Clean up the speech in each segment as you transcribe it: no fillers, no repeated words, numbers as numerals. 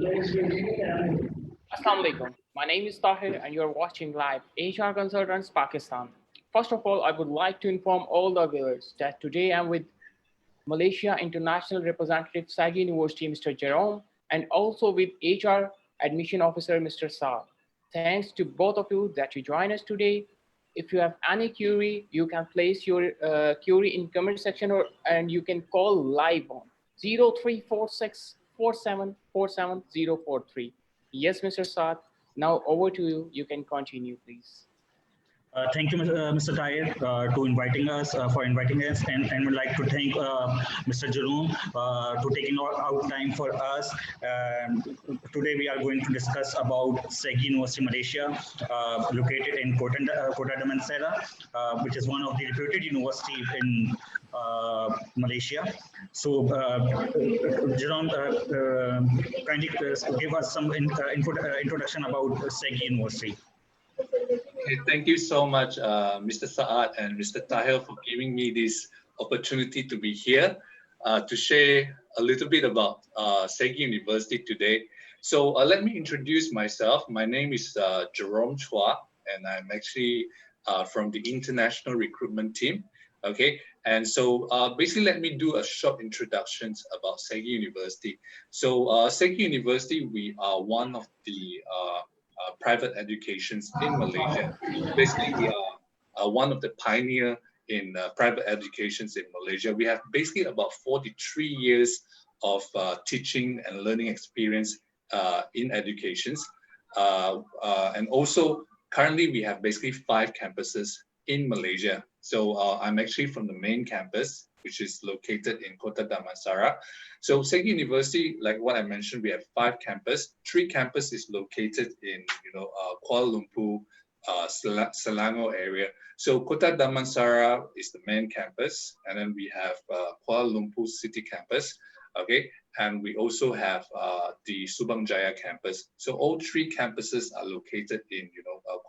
Assalamu alaikum. My name is Tahir and you're watching live HR Consultants Pakistan. First of all, I would like to inform all the viewers that today I'm with Malaysia International Representative Segi University, Mr. Jerome, and also with HR Admission Officer, Mr. Saad. Thanks to both of you that you join us today. If you have any query, you can place your query in comment section and you can call live on 0346 4747 043. Yes, Mr. Saad. Now over to you. You can continue, please. Thank you, Mr. Tahir, to inviting us for inviting us, and would like to thank Mr. Jerome to taking out time for us. Today we are going to discuss about Segi University, Malaysia, located in Kota Damansara, which is one of the reputed university in Malaysia. So, Jerome, kindly give us some introduction about Segi University. Okay, thank you so much, Mr. Saad and Mr. Tahir, for giving me this opportunity to be here to share a little bit about Segi University today. So let me introduce myself. My name is Jerome Chua, and I'm actually from the international recruitment team. Okay, and so basically let me do a short introduction about Segi University. So Segi University, we are one of the private educations in Malaysia. Basically, we are one of the pioneer in private educations in Malaysia. We have basically about 43 years of teaching and learning experience in educations. And also, currently, we have basically 5 campuses in Malaysia. So I'm actually from the main campus, which is located in Kota Damansara. So Segi University, like what I mentioned, we have 5 campuses. 3 campuses is located in Kuala Lumpur, Selangor area. So Kota Damansara is the main campus, and then we have Kuala Lumpur City campus. Okay, and we also have the Subang Jaya campus. So all 3 campuses are located in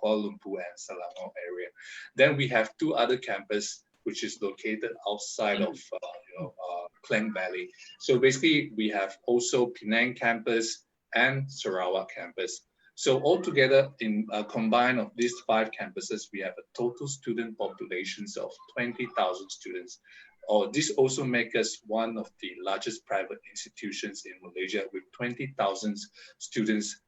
Kuala Lumpur and Selangor area. Then we have 2 other campuses which is located outside of Klang Valley. So basically, we have also Penang campus and Sarawak campus. So altogether, in combined of these 5 campuses, we have a total student populations of 20,000 students. This also makes us one of the largest private institutions in Malaysia with 20,000 students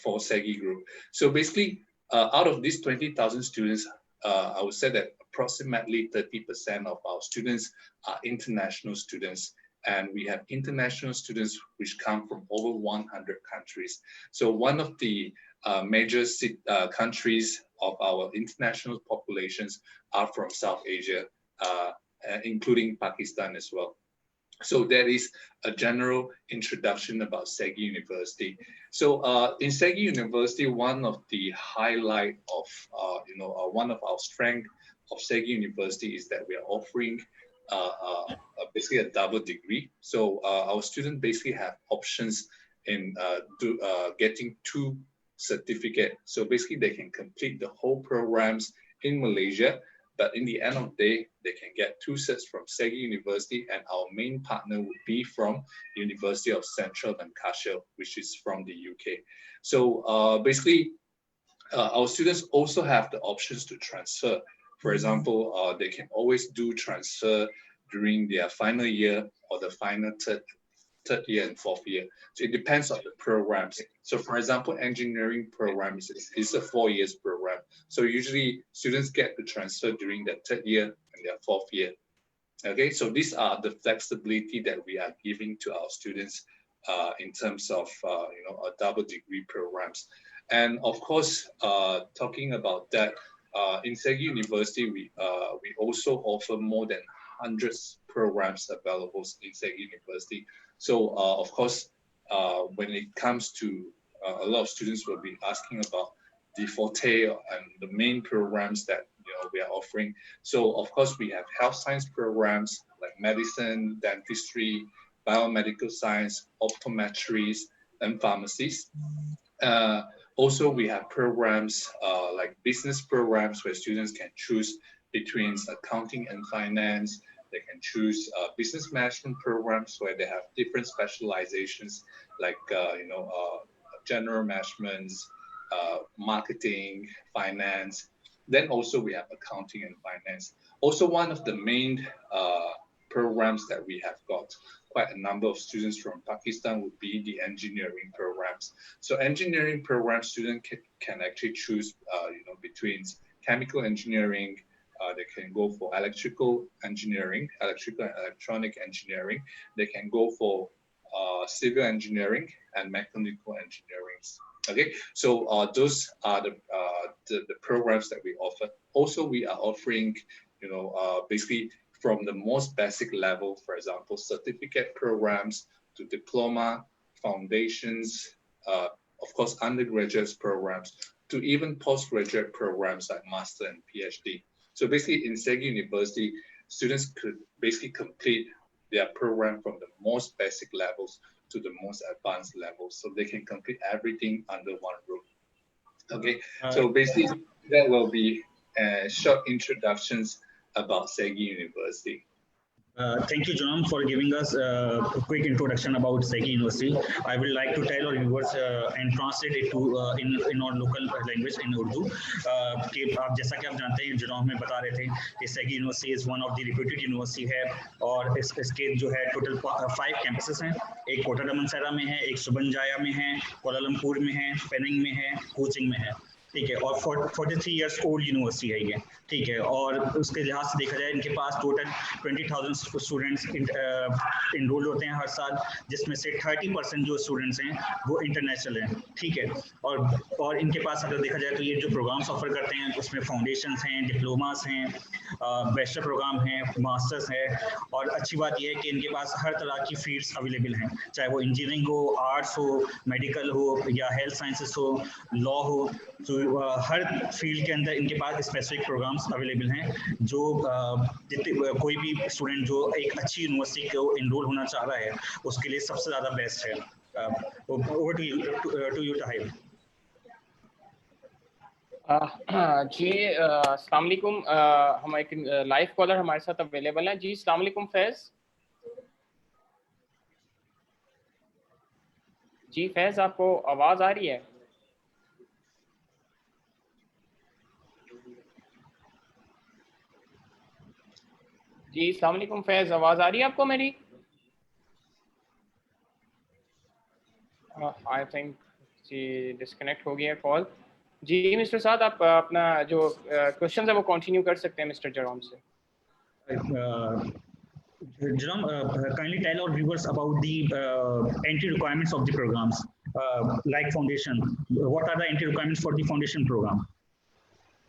for Segi Group. So basically, out of these 20,000 students, I would say that approximately 30% of our students are international students. And we have international students which come from over 100 countries. So one of the major countries of our international populations are from South Asia, including Pakistan as well. So that is a general introduction about Segi University. So in Segi University, one of the highlight of, one of our strength of Segi University is that we are offering basically a double degree. So our students basically have options in getting 2 certificates. So basically they can complete the whole programs in Malaysia, but in the end of the day, they can get 2 certs from Segi University, and our main partner would be from University of Central Lancashire, which is from the UK. So basically, our students also have the options to transfer. For example, they can always do transfer during their final year or the final third year and 4th year. So it depends on the programs. So for example, engineering program is a 4 years program. So usually students get to transfer during their 3rd year and their 4th year. Okay, so these are the flexibility that we are giving to our students in terms of a double degree programs. And of course, talking about that, in Segi University, we also offer more than hundreds programs available in Segi University. So of course, when it comes to a lot of students will be asking about the forte and the main programs that we are offering. So of course, we have health science programs like medicine, dentistry, biomedical science, optometries, and pharmacies. Also, we have programs like business programs where students can choose between accounting and finance, They can choose business management programs where they have different specializations like general management, marketing, finance. Then also we have accounting and finance. Also, one of the main programs that we have got quite a number of students from Pakistan would be the engineering programs. So engineering program student can actually choose, between chemical engineering. They can go for electrical engineering, electrical and electronic engineering. They can go for civil engineering and mechanical engineering. Okay, so those are the programs that we offer. Also, we are offering, basically from the most basic level, for example, certificate programs to diploma, foundations, of course, undergraduate programs, to even postgraduate programs like master and PhD. So basically in Segi University, students could basically complete their program from the most basic levels to the most advanced levels. So they can complete everything under one roof. Okay, so basically that will be short introductions about Segi University. Thank you, John, for giving us a quick introduction about Segi University. I would like to tell our viewers and translate it to in our local language in Urdu. कि आप जैसा कि आप जानते हैं, जो हमें बता रहे थे कि Segi University is one of the reputed university है और इसके जो है टोटल 5 कैंपसेस हैं. एक कोटा दमनसारा में है, एक सुबनजाया में है, कोलालमपुर में है, पेनिंग में है, कोचिंग में है. ठीक है, और 43 इयर्स ओल्ड यूनिवर्सिटी है ये. ठीक है, और उसके लिहाज से देखा जाए इनके पास टोटल 20,000 स्टूडेंट्स इनरोल होते हैं हर साल, जिसमें से 30% जो स्टूडेंट्स हैं वो इंटरनेशनल हैं. ठीक है, और इनके पास अगर देखा जाए तो ये जो प्रोग्राम्स ऑफर करते हैं उसमें फाउंडेशंस हैं, डिप्लोमास हैं, बैचलर प्रोग्राम हैं, मास्टर्स है. और अच्छी बात यह है कि इनके पास हर तरह की फील्ड्स अवेलेबल हैं, चाहे वो इंजीनियरिंग हो, आर्ट्स हो, मेडिकल हो या हेल्थ साइंसेस हो, लॉ हो. तो हर फील्ड के अंदर इनके पास स्पेसिफिक प्रोग्राम्स अवेलेबल हैं जो कोई भी स्टूडेंट जो एक अच्छी यूनिवर्सिटी को इनरोल होना चाह रहा है उसके लिए सबसे ज़्यादा बेस्ट है. Over to you Tahir. जी अस्सलाम वालेकुम. हम एक लाइव कॉलर हमारे साथ अवेलेबल हैं. जी अस्सलाम वालेकुम फैज़. जी फैज़, आपको आवाज़ आ रही है? जी अस्सलाम वालेकुम फैज़, आवाज़ आ रही है आपको मेरी? आई थिंक जी डिस्कनेक्ट हो गया कॉल. जी मिस्टर साद, आप अपना जो क्वेश्चन है वो कंटिन्यू कर सकते हैं मिस्टर जरोम से. Jerome, kindly tell our viewers about the entry requirements of the programs, like foundation. What are the entry requirements for the foundation program?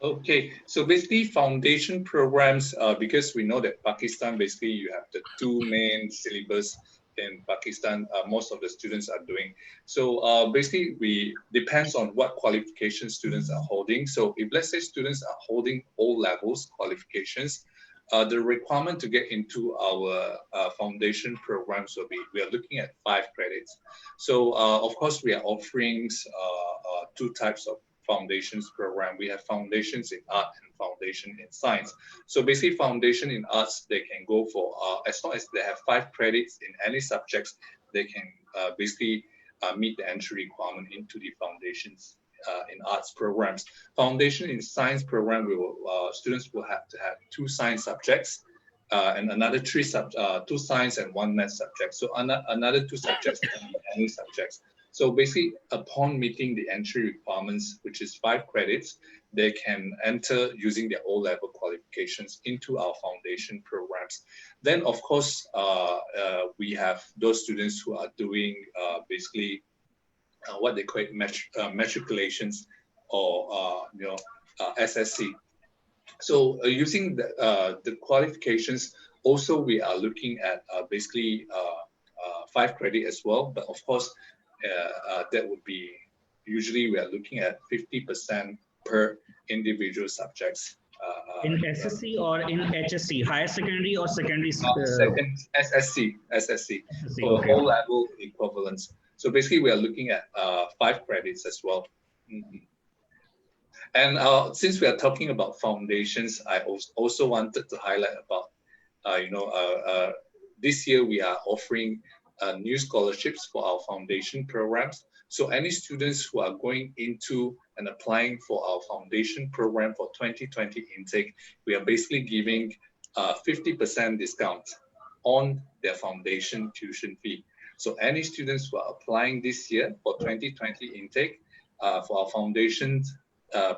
Okay, so basically foundation programs, because we know that Pakistan, basically you have the 2 main syllabus in Pakistan, most of the students are doing. So basically we depends on what qualification students are holding. So if let's say students are holding all levels qualifications, the requirement to get into our foundation programs will be, we are looking at 5 credits. So of course we are offering 2 types of foundations program. We have foundations in art and foundation in science. So basically foundation in arts, they can go for, as long as they have 5 credits in any subjects, they can basically meet the entry requirement into the foundations in arts programs. Foundation in science program, students will have to have 2 science subjects and another 2 science and 1 math subject. So another 2 subjects can be any subjects. So basically, upon meeting the entry requirements, which is 5 credits, they can enter using their O-level qualifications into our foundation programs. Then, of course, we have those students who are doing basically what they call matriculations or SSC. So using the qualifications, also we are looking at basically 5 credit as well. But of course, that would be, usually we are looking at 50% per individual subjects. In SSC or in HSC, higher secondary or secondary? SSC, for okay. Whole level equivalence. So basically we are looking at 5 credits as well. Mm-hmm. And since we are talking about foundations, I also wanted to highlight about this year we are offering new scholarships for our foundation programs. So any students who are going into and applying for our foundation program for 2020 intake, we are basically giving 50% discount on their foundation tuition fee. So any students who are applying this year for 2020 intake for our foundation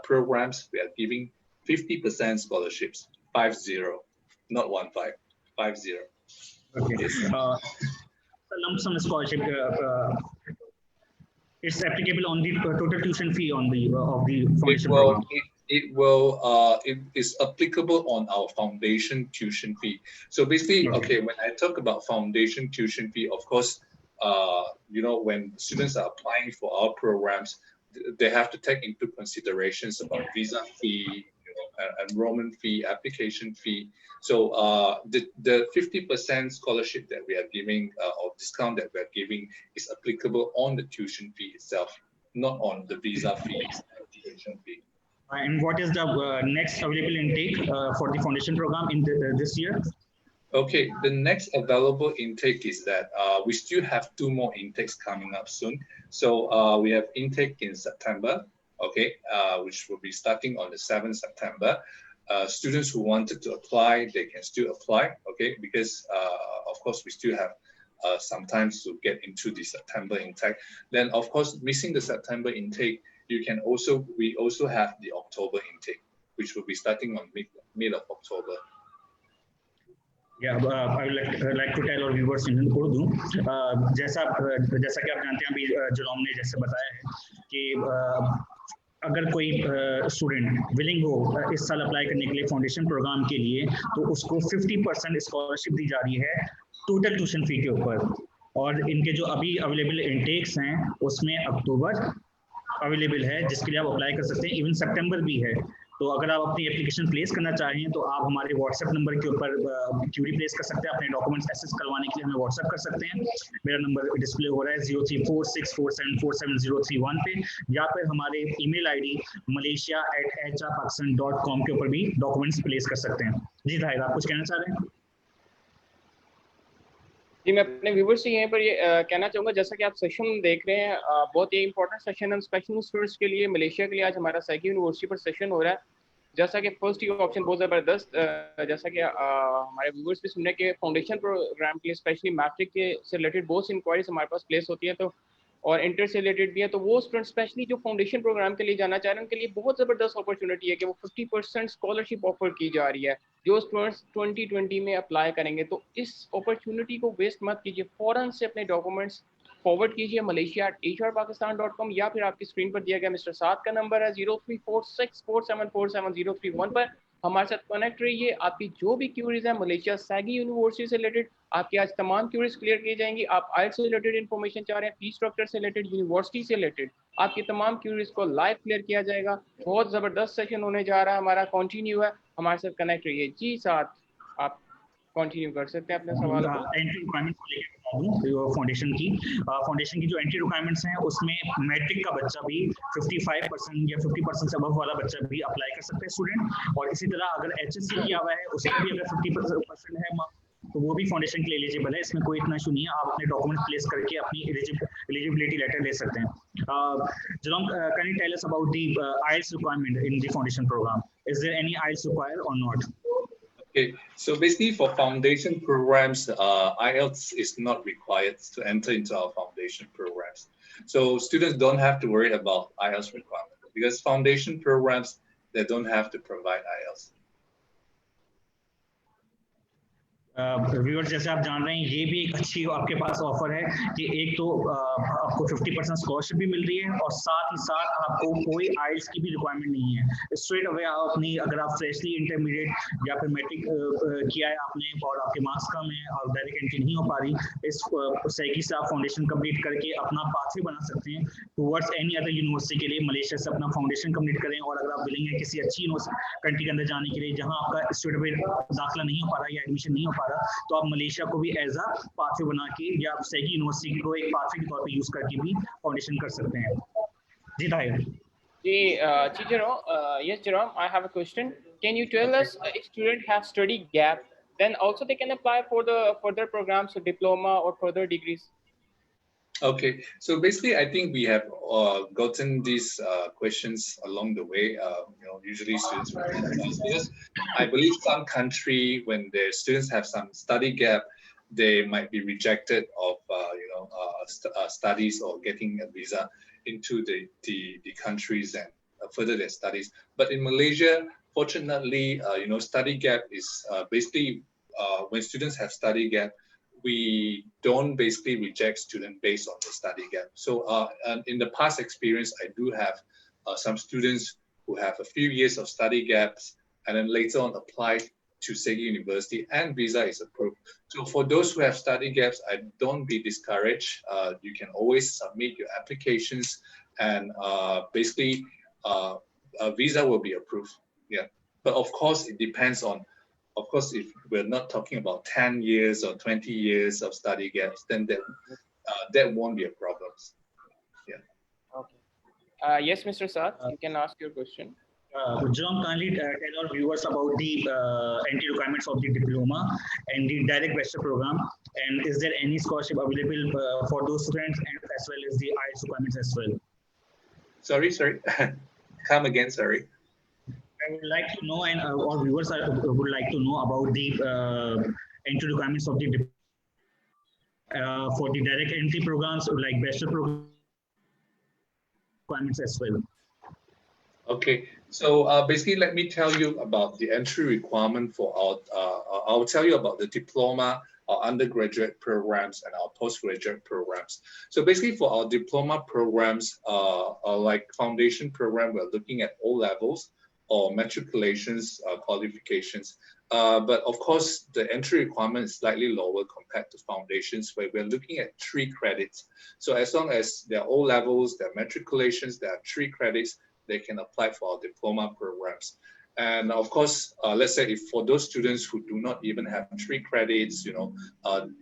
programs, we are giving 50% scholarships, 50, not 15, 50. Okay. Yes. Lump sum scholarship. It's applicable on the total tuition fee on the of the foundation program. It is applicable on our foundation tuition fee. So basically, okay, when I talk about foundation tuition fee, of course, when students are applying for our programs, they have to take into considerations about visa fee, enrollment fee, application fee. So the 50% scholarship that we are giving or discount that we are giving is applicable on the tuition fee itself, not on the visa fees and application fee. And what is the next available intake for the foundation program in this year? Okay, the next available intake is that we still have 2 more intakes coming up soon. So we have intake in September, okay, which will be starting on the 7th September. Students who wanted to apply, they can still apply, okay, because of course we still have some time to get into the September intake. Then of course, missing the September intake, we also have the October intake, which will be starting on mid of October. Yeah, I would like to tell our viewers in Urdu. जैसा कि आप जानते हैं अभी जुलॉम ने जैसे बताया है कि अगर कोई स्टूडेंट विलिंग हो इस साल अप्लाई करने के लिए फाउंडेशन प्रोग्राम के लिए, तो उसको 50% स्कॉलरशिप दी जा रही है टोटल ट्यूशन फी के ऊपर। और इनके जो अभी अवेलेबल इंटेक्स हैं उसमें अक्टूबर अवेलेबल है, जिसके लिए आप अप्लाई कर सकते हैं, इवन सितंबर भी है। तो अगर आप अपनी एप्लीकेशन प्लेस करना चाहें तो आप हमारे व्हाट्सएप नंबर के ऊपर क्यूरी प्लेस कर सकते हैं, अपने डॉक्यूमेंट्स एक्सेस करवाने के लिए हमें व्हाट्सएप कर सकते हैं। मेरा नंबर डिस्प्ले हो रहा है 034647474031 पे, या फिर हमारे ईमेल आईडी malaysia@hrpakistan.com के ऊपर भी डॉक्यूमेंट्स प्लेस कर सकते हैं। जी ताहिर, आप कुछ कहना चाह रहे हैं? जी, मैं अपने व्यूवर्स से यहीं पर ये कहना चाहूँगा, जैसा कि आप सेशन देख रहे हैं, बहुत ही इंपॉर्टेंट सेशन है स्पेशल स्टूडेंट्स के लिए, मलेशिया के लिए। आज हमारा सेगी यूनिवर्सिटी पर सेशन हो रहा है। जैसा कि फर्स्ट ही ऑप्शन बहुत ज़बरदस्त, जैसा कि हमारे व्यूवर्स भी सुनने के फाउंडेशन प्रोग्राम के लिए स्पेशली मैट्रिक के से रिलेटेड बहुत सी इंक्वायरीज हमारे पास प्लेस होती है, तो और इंटर से रिलेटेड भी है। तो वो स्टूडेंट स्पेशली जो फाउंडेशन प्रोग्राम के लिए जाना चाह रहे हैं, उनके लिए बहुत ज़बरदस्त अपॉर्चुनिटी है कि वो 50% स्कॉलरशिप ऑफर की जा रही है जो स्टूडेंट्स 2020 में अप्लाई करेंगे। तो इस अपॉर्चुनिटी को वेस्ट मत कीजिए, फ़ौरन से अपने डॉक्यूमेंट्स फॉरवर्ड कीजिए malaysia@hrpakistan.com, या फिर आपकी स्क्रीन पर दिया गया मिस्टर साद का नंबर है 034647474031 पर हमारे साथ कनेक्ट रहिए। आपकी जो भी क्यूरीज है मलेशिया सैगी यूनिवर्सिटी से रिलेटेड, आपकी आज तमाम क्यूरीज क्लियर की जाएंगी। आप आइल्स से रिलेटेड इन्फॉर्मेशन चाह रहे हैं, फीस स्ट्रक्चर से रिलेटेड, यूनिवर्सिटी से रिलेटेड, आपकी तमाम क्यूरीज को लाइव क्लियर किया जाएगा। बहुत ज़बरदस्त सेशन होने जा रहा है, हमारा कंटिन्यू है, हमारे साथ कनेक्ट रहिए। जी साथ आप कंटिन्यू कर सकते हैं अपने सवाल को। फाउंडेशन की जो एंट्री रिक्वायरमेंट्स हैं उसमें मैट्रिक का बच्चा भी 55% या 50% से अबव वाला बच्चा भी अप्लाई कर सकते हैं स्टूडेंट। और इसी तरह अगर HSC किया हुआ है उसका भी अगर 50% है तो वो भी फाउंडेशन के लिए एलिजिबल है। इसमें कोई इतना इशू नहीं है, आप अपने डॉक्यूमेंट प्लेस करके अपनी एलिजिबिलिटी लेटर ले सकते हैं। Jalom, can you tell us about the IELTS requirement in the foundation program? Is there any IELTS required or not? Okay, so basically for foundation programs, IELTS is not required to enter into our foundation programs. So students don't have to worry about IELTS requirement because foundation programs, they don't have to provide IELTS. Viewers, जैसे आप जान रहे हैं ये भी एक अच्छी आपके पास ऑफर है कि एक तो आपको 50% स्कॉलरशिप भी मिल रही है और साथ ही साथ आपको कोई आइल्स की भी रिक्वायरमेंट नहीं है। स्ट्रेट अवे आप अपनी, अगर आप फ्रेशली इंटरमीडिएट या फिर मैट्रिक किया है आपने और आपके मार्क्स कम है और डायरेक्ट एंट्री नहीं हो पा रही, इस सैगी से आप फाउंडेशन कंप्लीट करके अपना पाथवे बना सकते हैं टुवर्ड्स एनी अदर यूनिवर्सिटी के लिए। मलेशिया से अपना फाउंडेशन कंप्लीट करें और अगर आप विलिंग है किसी अच्छी कंट्री के अंदर जाने के लिए जहाँ आपका स्ट्रेट अवे दाखिला नहीं हो पा रहा या एडमिशन नहीं हो पा रहा, तो आप मलेशिया को भी एज अ पाथवे बना के या आप सैगी यूनिवर्सिटी को एक पाथवे के तौर पे यूज करके भी फाउंडेशन कर सकते हैं। जी ताहिर। जी Jerome, yes Jerome, I have a question. Can you tell us if student have study gap then also they can apply for the further programs, so diploma or further degrees. Okay, so basically, I think we have gotten these questions along the way. Usually students will ask because I believe some country, when their students have some study gap, they might be rejected of studies or getting a visa into the countries and further their studies. But in Malaysia, fortunately, study gap is basically when students have study gap, we don't basically reject student based on the study gap. So and in the past experience, I do have some students who have a few years of study gaps and then later on apply to Segi University and visa is approved. So for those who have study gaps, I don't be discouraged. You can always submit your applications and basically a visa will be approved. Yeah, but of course it depends on, of course, if we're not talking about 10 years or 20 years of study gaps, then that won't be a problem. Yeah. Okay. Yes, Mr. Saad, you can ask your question. John, kindly tell our viewers about the entry requirements of the diploma and the direct bachelor program. And is there any scholarship available for those students, and as well as the IELTS requirements as well? Sorry. Come again, sorry. I would like to know, and our viewers would like to know about the entry requirements of the for the direct entry programs like bachelor programs requirements as well. Okay, so basically, let me tell you about the entry requirement for our. I'll tell you about the diploma, our undergraduate programs, and our postgraduate programs. So basically, for our diploma programs, like foundation program, we're looking at O levels or matriculations qualifications. But of course, the entry requirement is slightly lower compared to foundations, where we're looking at 3 credits. So as long as there are O levels, there are matriculations, there are 3 credits, they can apply for our diploma programs. And of course, let's say if for those students who do not even have 3 credits,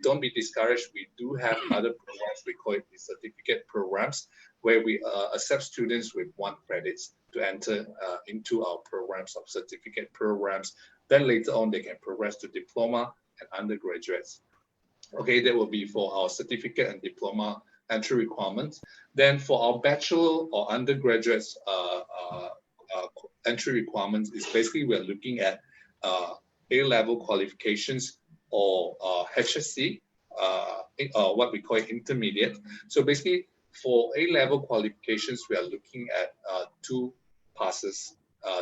don't be discouraged. We do have other programs, we call it the certificate programs, where we accept students with 1 credit to enter into our programs of certificate programs. Then later on, they can progress to diploma and undergraduates. Okay, that will be for our certificate and diploma entry requirements. Then for our bachelor or undergraduates entry requirements is basically we're looking at A-level qualifications or HSC, what we call intermediate. So basically for A-level qualifications, we are looking at 2 passes,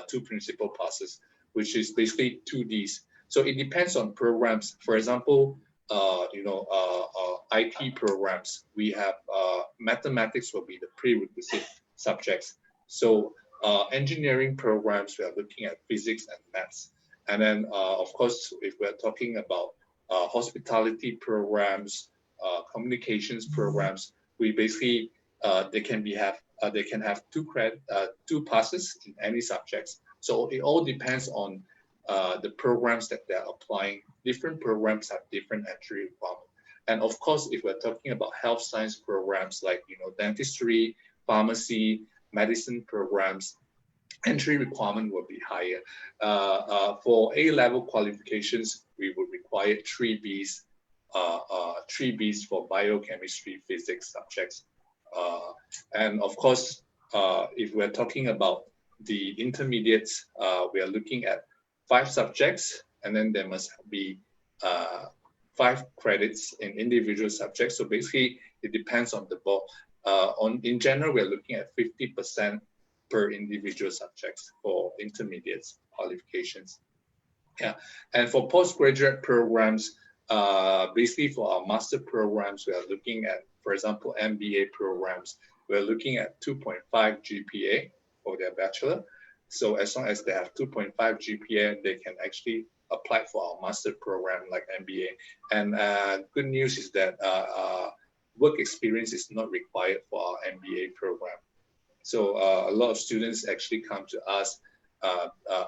2 principal passes, which is basically 2 Ds. So it depends on programs. For example, IT programs, we have mathematics will be the prerequisite subjects. So engineering programs, we are looking at physics and maths. And then, of course, if we're talking about hospitality programs, communications programs, we basically they can have 2 passes in any subjects. So it all depends on the programs that they're applying. Different programs have different entry requirements. And of course, if we're talking about health science programs like dentistry, pharmacy, medicine programs, entry requirement will be higher. For A-level qualifications, we would require 3 Bs, 3 Bs for biochemistry, physics subjects. And of course, if we're talking about the intermediates, we are looking at 5 subjects, and then there must be 5 credits in individual subjects. So basically, it depends on the board. In general, we're looking at 50% per individual subjects for intermediates qualifications. Yeah, and for postgraduate programs, basically for our master programs, we are looking at, for example, MBA programs, we're looking at 2.5 GPA for their bachelor. So as long as they have 2.5 GPA, they can actually apply for our master program like MBA. And good news is that work experience is not required for our MBA program. So a lot of students actually come to us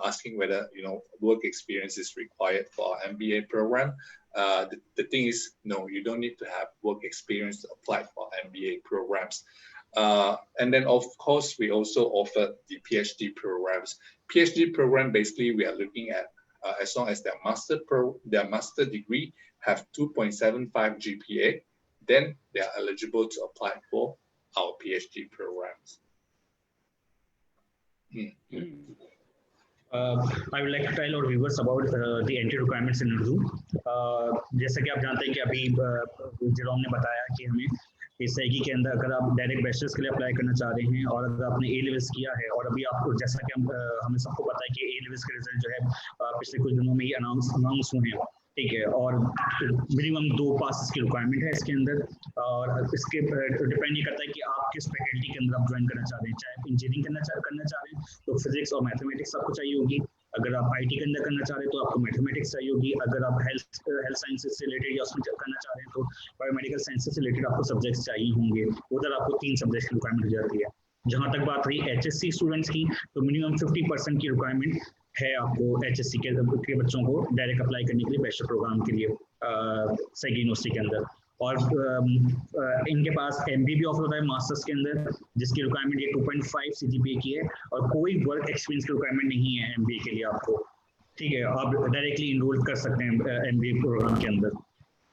asking whether work experience is required for our MBA program. The thing is, no, you don't need to have work experience to apply for MBA programs. And then of course, we also offer the PhD programs. PhD program, basically, we are looking at as long as their master degree have 2.75 GPA, then they are eligible to apply for our PhD programs. I would like to tell our viewers about the entry requirements in Urdu. जैसा कि आप जानते हैं कि अभी Jerome ने बताया कि हमें इस सेगी के अंदर अगर आप डायरेक्ट बैचलर्स के लिए अप्लाई करना चाह रहे हैं और अगर आपने ए लेवल्स किया है और अभी आपको जैसा कि हमें सबको पता है कि ए लेवल्स के रिजल्ट जो है पिछले कुछ दिनों में ही अनाउंस हुए हैं, ठीक है, और मिनिमम 2 पासेस की रिक्वायरमेंट है इसके अंदर, और इसके डिपेंड ये करता है कि आप किस फैकल्टी के अंदर आप ज्वाइन करना चाह रहे हैं। चाहे आप इंजीनियरिंग करना चाह रहे हैं तो फिजिक्स और मैथमेटिक्स आपको चाहिए होगी, अगर आप आईटी के अंदर करना चाह रहे हैं तो आपको मैथमेटिक्स चाहिए होगी, अगर आप हेल्थ साइंसेज से रिलेटेड या उसमें करना चाह रहे हैं तो बायोमेडिकल साइंसेज से रिलेटेड आपको सब्जेक्ट्स चाहिए होंगे, उधर आपको 3 सब्जेक्ट की रिक्वायरमेंट हो जाती है। जहाँ तक बात रही एचएससी स्टूडेंट्स की, तो मिनिमम 50% की रिक्वायरमेंट है आपको एचएससी के बच्चों को डायरेक्ट अप्लाई करने के लिए बैचलर प्रोग्राम के लिए सेगी यूनिवर्सिटी के अंदर। और इनके पास एमबी भी ऑफर होता है मास्टर्स के अंदर, जिसकी रिक्वायरमेंट ये 2.5 सीजीपीए की है और कोई वर्क एक्सपीरियंस की रिक्वायरमेंट नहीं है एमबीए के लिए आपको, ठीक है, आप डायरेक्टली इनरोल कर सकते हैं एमबीए प्रोग्राम के अंदर।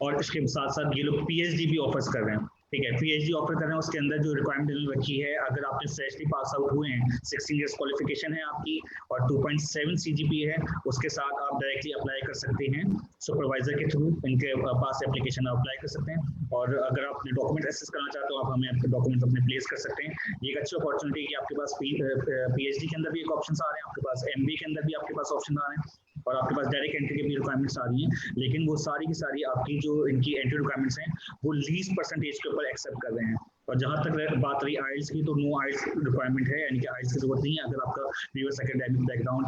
और इसके साथ साथ ये लोग पीएचडी भी ऑफर्स कर रहे हैं, ठीक है, पीएचडी ऑफर कर रहे हैं, उसके अंदर जो रिक्वायरमेंट रखी है, अगर आपने फ्रेशली पास आउट हुए हैं, 16 इयर्स क्वालिफिकेशन है आपकी और 2.7 सीजीपीए है, उसके साथ आप डायरेक्टली अप्लाई कर सकते हैं सुपरवाइजर के थ्रू, इनके पास एप्लीकेशन अप्लाई कर सकते हैं, और अगर आप अपने डॉक्यूमेंट एक्सेस करना चाहते हो आप हमें अपने डॉक्यूमेंट अपने प्लेस कर सकते हैं। ये एक अच्छी अपॉर्चुनिटी है कि आपके पास पीएचडी के अंदर भी एक ऑप्शन आ रहे हैं, आपके पास एमबी के अंदर भी आपके पास ऑप्शन आ रहे हैं, और आपके पास डायरेक्ट एंट्री की भी रिक्वायरमेंट्स आ रही हैं, लेकिन वो सारी की सारी आपकी जो इनकी एंट्री रिक्वायरमेंट्स हैं वो लीस्ट परसेंटेज के ऊपर एक्सेप्ट कर रहे हैं। और जहां तक बात रही आइल्स की, तो नो आइल्स रिक्वायरमेंट है, यानी कि आइल्स की जरूरत नहीं है अगर आपका प्रीवियस एकेडमिक बैकग्राउंड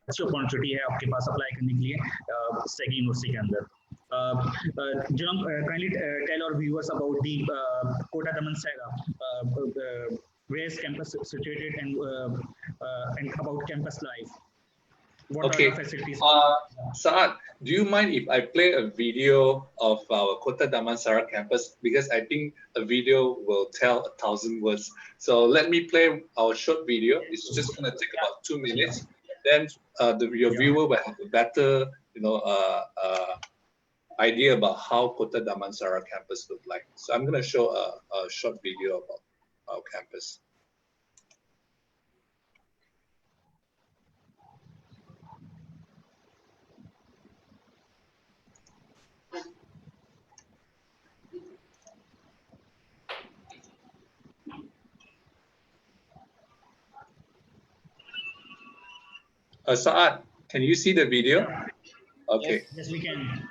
अच्छी अपॉर्चुनिटी है आपके पास अप्लाई करने के लिए सेगी यूनिवर्सिटी के अंदर। Jerome, kindly tell our viewers about the Kota Damansara, where is campus situated, and about campus life. What are the facilities? Saad, do you mind if I play a video of our Kota Damansara campus? Because I think a video will tell 1,000 words. So let me play our short video. It's just going to take about 2 minutes. Then your viewer will have a better, idea about how Kota Damansara campus look like. So I'm going to show a short video about our campus. Saad, can you see the video? Okay. Yes, we can.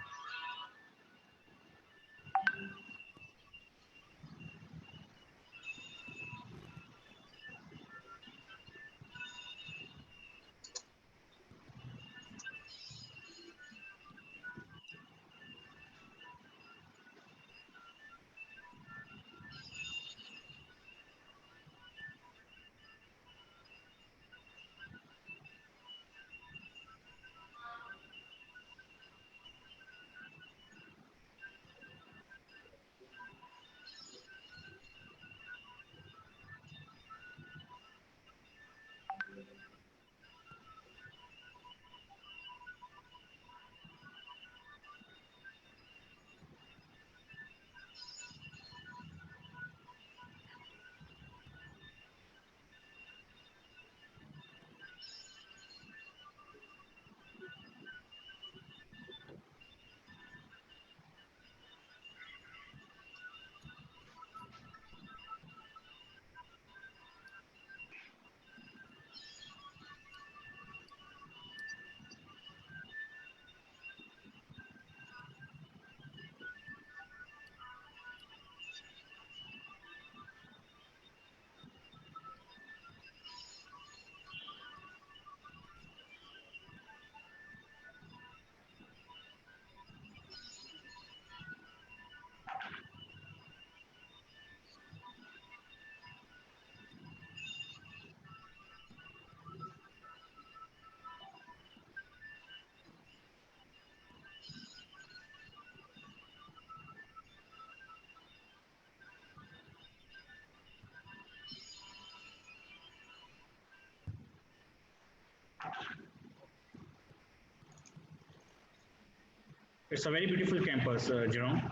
It's a very beautiful campus, Jerome.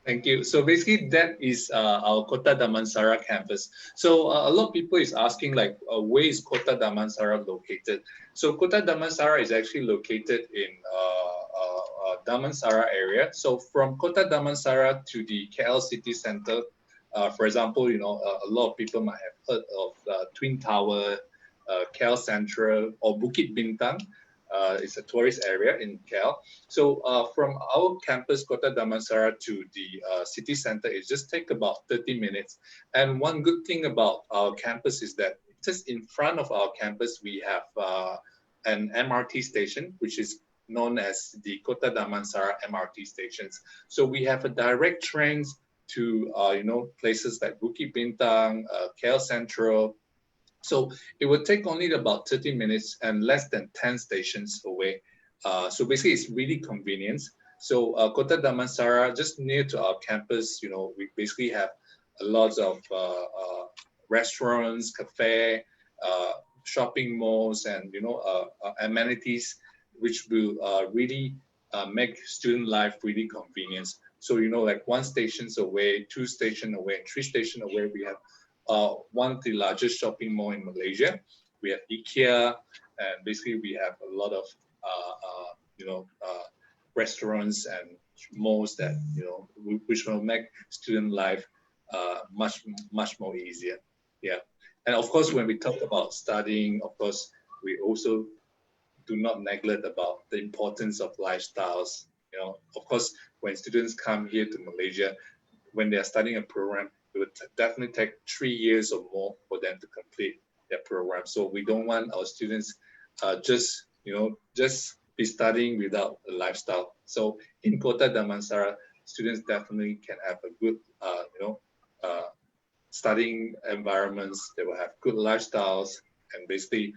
Thank you. So basically, that is our Kota Damansara campus. So a lot of people is asking like, where is Kota Damansara located? So Kota Damansara is actually located in Damansara area. So from Kota Damansara to the KL city center, for example, a lot of people might have heard of Twin Tower, KL Central, or Bukit Bintang. It's a tourist area in KL. So from our campus, Kota Damansara, to the city center, it just take about 30 minutes. And one good thing about our campus is that just in front of our campus, we have an MRT station, which is known as the Kota Damansara MRT stations. So we have a direct trains to places like Bukit Bintang, KL Central. So it would take only about 30 minutes and less than 10 stations away. So basically, it's really convenient. So Kota Damansara, just near to our campus, we basically have a lot of restaurants, cafe, shopping malls, and amenities, which will really make student life really convenient. So like one stations away, two stations away, and three stations away, we have one of the largest shopping mall in Malaysia. We have IKEA, and basically we have a lot of restaurants and malls that which will make student life much more easier. Yeah, and of course when we talk about studying, of course we also do not neglect about the importance of lifestyles. Of course, when students come here to Malaysia, when they are studying a program, it would definitely take 3 years or more for them to complete their program. So we don't want our students just be studying without a lifestyle. So in Kota Damansara, students definitely can have a good studying environments. They will have good lifestyles, and basically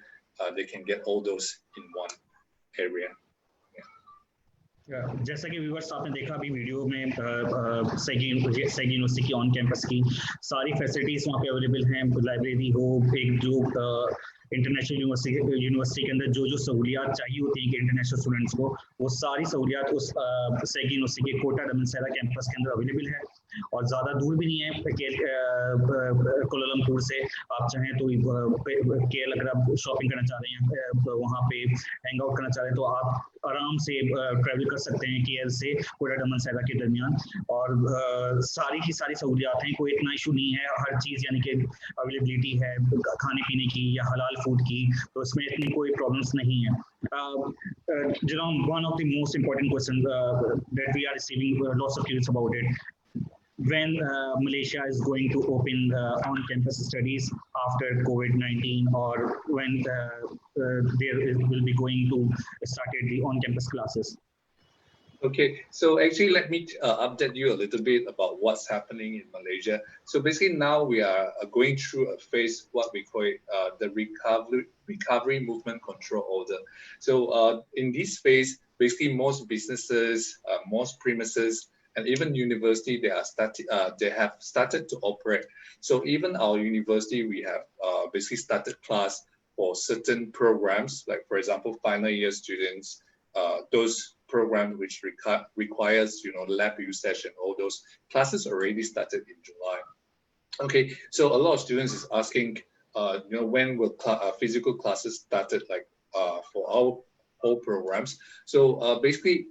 they can get all those in one area. जैसा कि viewers आपने देखा अभी video में सेगी university की on campus की सारी facilities वहाँ पे अवेलेबल हैं लाइब्रेरी हो एक जो इंटरनेशनल यूनिवर्सिटी के अंदर जो सहूलियात चाहिए होती हैं कि इंटरनेशनल स्टूडेंट्स को वो सारी सहूलियात उस सेगी यूनिवर्सिटी के कोटा दमनसरा कैंपस के अंदर अवेलेबल है और ज़्यादा दूर भी नहीं है कोलालमपुर से आप चाहें तो केएल अगर आप शॉपिंग करना चाह रहे हैं वहाँ पे हैंग आउट करना चाह रहे हैं तो आप आराम से ट्रैवल कर सकते हैं केएल से कोटा दमनसरा के दरमियान और सारी की सारी सहूलियात हैं कोई इतना इशू नहीं है हर चीज़ यानी कि अवेलेबिलिटी है खाने पीने की या हलाल फूड की तो इसमें इतनी कोई प्रॉब्लम्स नहीं है Jerome, one of the most important questions that we are receiving lots of queries about it. When Malaysia is going to open on-campus studies after COVID-19 or when will be going to start the on-campus classes? Okay, so actually let me update you a little bit about what's happening in Malaysia. So basically now we are going through a phase, what we call it, the recovery movement control order. So in this phase, basically most businesses, most premises, and even university, they have started to operate. So even our university, we have basically started class for certain programs, like for example, final year students, those programs which requires lab usage and all those classes already started in July. Okay, so a lot of students is asking, when will physical classes started like for our whole programs. So basically,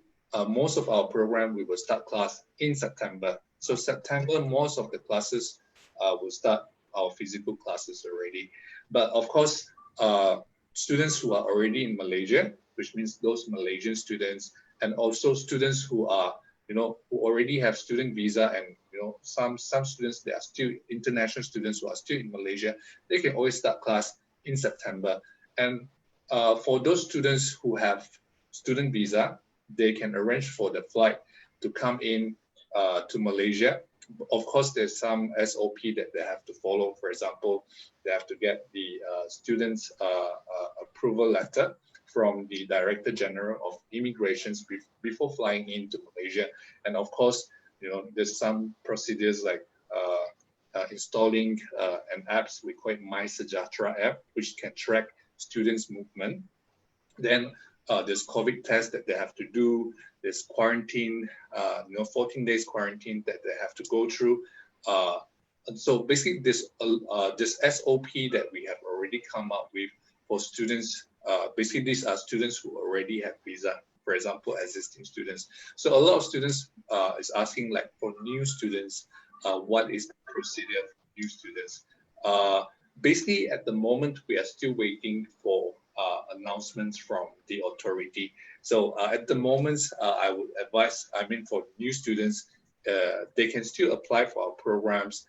most of our program, we will start class in September. So September, most of the classes will start our physical classes already. But of course, students who are already in Malaysia, which means those Malaysian students, and also students who are, who already have student visa, and some students, they are still international students who are still in Malaysia, they can always start class in September. And for those students who have student visa, they can arrange for the flight to come in to Malaysia. Of course, there's some SOP that they have to follow. For example, they have to get the student's approval letter from the Director General of Immigrations before flying into Malaysia. And of course, there's some procedures like installing an app, we call it My Sejahtera app, which can track students' movement. Then there's COVID tests that they have to do. this quarantine, 14 days quarantine that they have to go through. And so basically this SOP that we have already come up with for students, basically these are students who already have visa, for example, existing students. So a lot of students is asking, like, for new students, what is the procedure for new students? Basically at the moment, we are still waiting for announcements from the authority. So at the moment, I would advise, for new students, they can still apply for our programs.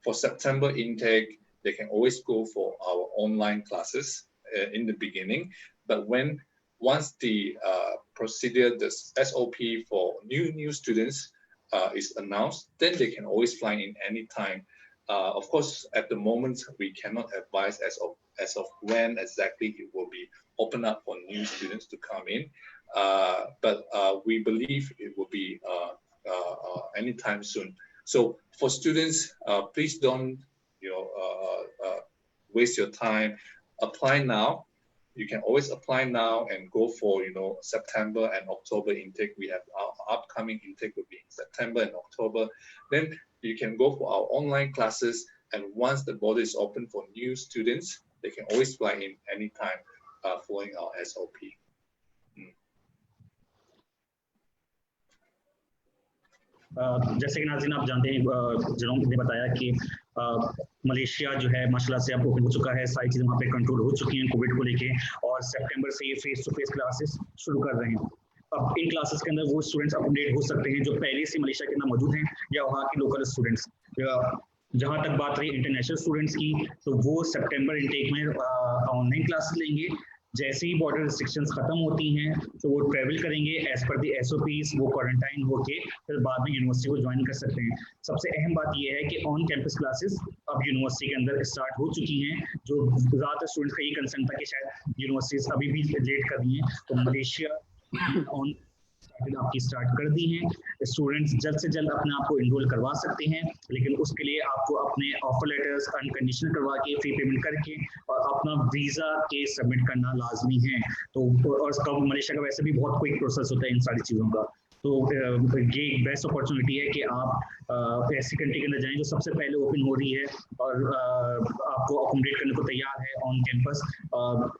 For September intake, they can always go for our online classes in the beginning. But once the procedure, the SOP for new students is announced, then they can always fly in anytime. Of course, at the moment, we cannot advise as of when exactly it will be open up for new students to come in. But we believe it will be anytime soon. So for students, please don't waste your time. Apply now. You can always apply now and go for September and October intake. We have our upcoming intake will be in September and October. Then you can go for our online classes, and once the border is open for new students, they can always fly in anytime following our SOP. जैसे कि नाज़रीन आप जानते हैं, Jerome ने बताया कि Malaysia जो है माशाल्लाह से अब ओपन हो चुका है, सारी चीज़ें वहाँ पे कंट्रोल हो चुकी हैं कोविड को लेके, और सितंबर से ये फेस टू फेस क्लासेस शुरू कर रहे हैं। अब इन क्लासेस के अंदर वो स्टूडेंट्स अपडेट हो सकते हैं जो पहले से मलेशिया के अंदर मौजूद हैं या वहाँ के लोकल स्टूडेंट्स। जहाँ तक बात रही इंटरनेशनल स्टूडेंट्स की, तो वो सितंबर इनटेक में ऑनलाइन क्लासेस लेंगे। जैसे ही बॉर्डर रिस्ट्रिक्शंस खत्म होती हैं तो वो ट्रैवल करेंगे एज पर दी SOPs, वो क्वारंटाइन होके फिर बाद में यूनिवर्सिटी को ज्वाइन कर सकते हैं। सबसे अहम बात ये है कि ऑन कैंपस क्लासेस अब यूनिवर्सिटी के अंदर स्टार्ट हो चुकी हैं। जो ज़्यादातर स्टूडेंट्स का ये कंसर्न था कि शायद यूनिवर्सिटीज अभी भी लेट कर रही हैं, तो मलेशिया ऑन आपकी स्टार्ट कर दी हैं। स्टूडेंट्स जल्द से जल्द अपने आप को इनरोल करवा सकते हैं, लेकिन उसके लिए आपको अपने ऑफर लेटर्स अनकंडीशनल करवा के फ्री पेमेंट करके और अपना वीज़ा केस सबमिट करना लाजमी है। तो और मलेशिया का वैसे भी बहुत क्विक प्रोसेस होता है इन सारी चीज़ों का। तो ये एक बेस्ट अपॉर्चुनिटी है कि आप ऐसी कंट्री के अंदर जाएं जो सबसे पहले ओपन हो रही है और आपको अकोमोडेट करने को तैयार है ऑन कैंपस।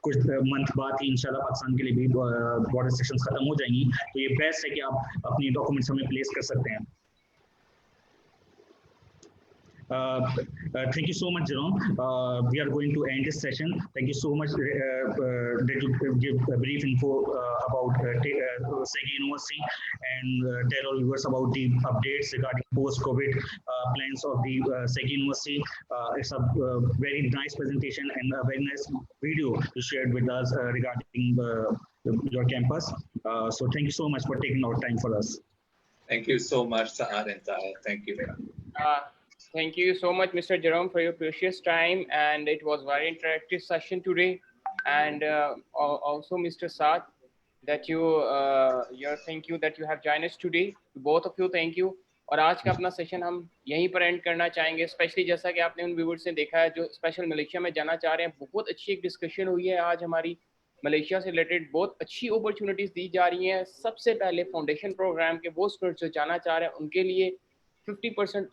कुछ मंथ बाद ही इंशाल्लाह पाकिस्तान के लिए भी बॉर्डर रिस्ट्रिक्शंस खत्म हो जाएंगी, तो ये बेस्ट है कि आप अपनी डॉक्यूमेंट्स हमें प्लेस कर सकते हैं। Thank you so much, Jerome. We are going to end this session. Thank you so much that you give a brief info about Segi University and tell all viewers about the updates regarding post-COVID plans of the Segi University. It's a very nice presentation and a very nice video you shared with us regarding your campus. So thank you so much for taking our time for us. Thank you so much, Saad and Tahir. Thank you. Thank you so much, Mr. Jerome, for your precious time, and it was very interactive session today. And also, Mr. Saad, that thank you that you have joined us today. Both of you, thank you. और आज का अपना session हम यहीं पर and करना चाहेंगे। Specially जैसा कि आपने उन व्यूअर्स ने देखा है जो स्पेशल मलेशिया में जाना चाह रहे हैं, बहुत अच्छी एक डिस्कशन हुई है आज हमारी। मलेशिया से रिलेटेड बहुत अच्छी अपॉर्चुनिटीज़ दी जा रही हैं। सबसे पहले फाउंडेशन प्रोग्राम के वो स्टूडेंट्स जो जाना चाह रहे हैं उनके लिए 50%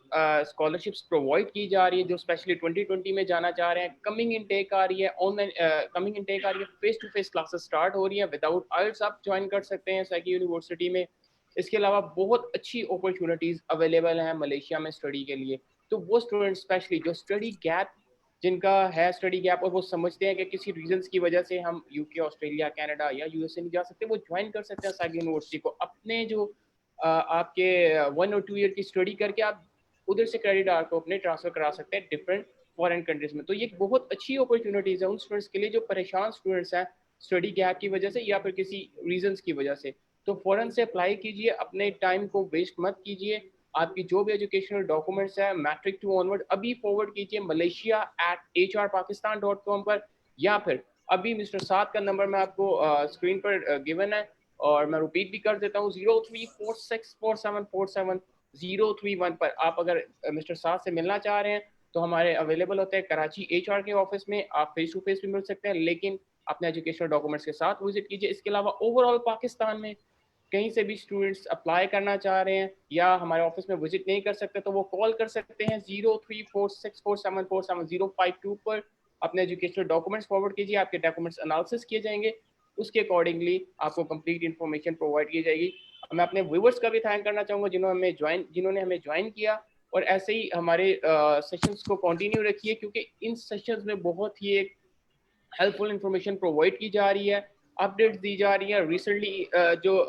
स्कॉलरशिप्स प्रोवाइड की जा रही है, जो स्पेशली 2020 में जाना चाह रहे हैं। कमिंग इनटेक आ रही है, ऑनलाइन कमिंग इनटेक आ रही है, face to face classes start हो रही हैं। विदाउट आइल्स आप ज्वाइन कर सकते हैं सेगी यूनिवर्सिटी में। इसके अलावा बहुत अच्छी अपॉर्चुनिटीज़ अवेलेबल हैं मलेशिया में स्टडी के लिए। तो वो स्टूडेंट स्पेशली जो स्टडी गैप जिनका है स्टडी गैप और वो समझते हैं कि किसी रीजंस की वजह से हम UK, ऑस्ट्रेलिया, कनाडा या USA नहीं जा सकते, वो ज्वाइन कर सकते हैं सेगी यूनिवर्सिटी को। अपने जो आपके 1 और 2 ईयर की स्टडी करके आप उधर से क्रेडिट आर को अपने ट्रांसफर करा सकते हैं डिफरेंट फॉरेन कंट्रीज में। तो ये बहुत अच्छी अपॉर्चुनिटीज़ है उन स्टूडेंट्स के लिए जो परेशान स्टूडेंट्स हैं स्टडी गैप की वजह से या फिर किसी रीजंस की वजह से। तो फ़ौरन से अप्लाई कीजिए, अपने टाइम को वेस्ट मत कीजिए। आपकी जो भी एजुकेशनल डॉक्यूमेंट्स है मैट्रिक टू ऑनवर्ड अभी फॉरवर्ड कीजिए malaysia@hrpakistan.com पर, या फिर अभी मिस्टर साद का नंबर मैं आपको स्क्रीन पर गिवन है और मैं रिपीट भी कर देता हूँ 0346474731 पर। आप अगर मिस्टर साद से मिलना चाह रहे हैं तो हमारे अवेलेबल होते हैं कराची HR के ऑफिस में। आप फेस टू फेस भी मिल सकते हैं, लेकिन अपने एजुकेशनल डॉक्यूमेंट्स के साथ विजिट कीजिए। इसके अलावा ओवरऑल पाकिस्तान में कहीं से भी स्टूडेंट्स अप्लाई करना चाह रहे हैं या हमारे ऑफिस में विजिट नहीं कर सकते तो वो कॉल कर सकते हैं 034647475052 पर। अपने एजुकेशनल डॉक्यूमेंट्स फॉरवर्ड कीजिए, आपके डॉक्यूमेंट्स एनालिसिस किए जाएंगे, उसके अकॉर्डिंगली आपको कंप्लीट इन्फॉर्मेशन प्रोवाइड की जाएगी। मैं अपने व्यूवर्स का भी थैंक करना चाहूँगा जिन्होंने हमें ज्वाइन किया, और ऐसे ही हमारे सेशंस को कंटिन्यू रखिए, क्योंकि इन सेशंस में बहुत ही एक हेल्पफुल इंफॉर्मेशन प्रोवाइड की जा रही है, अपडेट्स दी जा रही है। रिसेंटली जो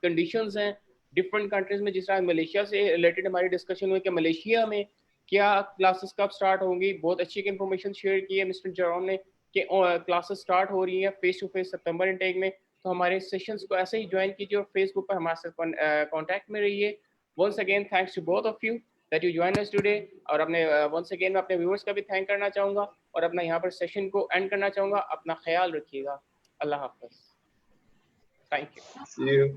कंडीशंस हैं डिफरेंट कंट्रीज में, जिस तरह मलेशिया से रिलेटेड हमारी डिस्कशन हुई कि मलेशिया में क्या क्लासेस कब स्टार्ट होंगी, बहुत अच्छी इंफॉर्मेशन शेयर की है मिस्टर जरोम ने कि क्लासेस स्टार्ट हो रही हैं फेस टू फेस सितंबर इनटेक में। तो हमारे सेशंस को ऐसे ही ज्वाइन कीजिए और फेसबुक पर हमारे साथ कॉन्टैक्ट में रहिए। Once again thanks to both of you that you join us today. और अपने वंस अगेन मैं अपने व्यूअर्स का भी थैंक करना चाहूँगा और अपना यहाँ पर सेशन को एंड करना चाहूँगा। अपना ख्याल रखिएगा। अल्लाह हाफ़िज़। Thank you. See you.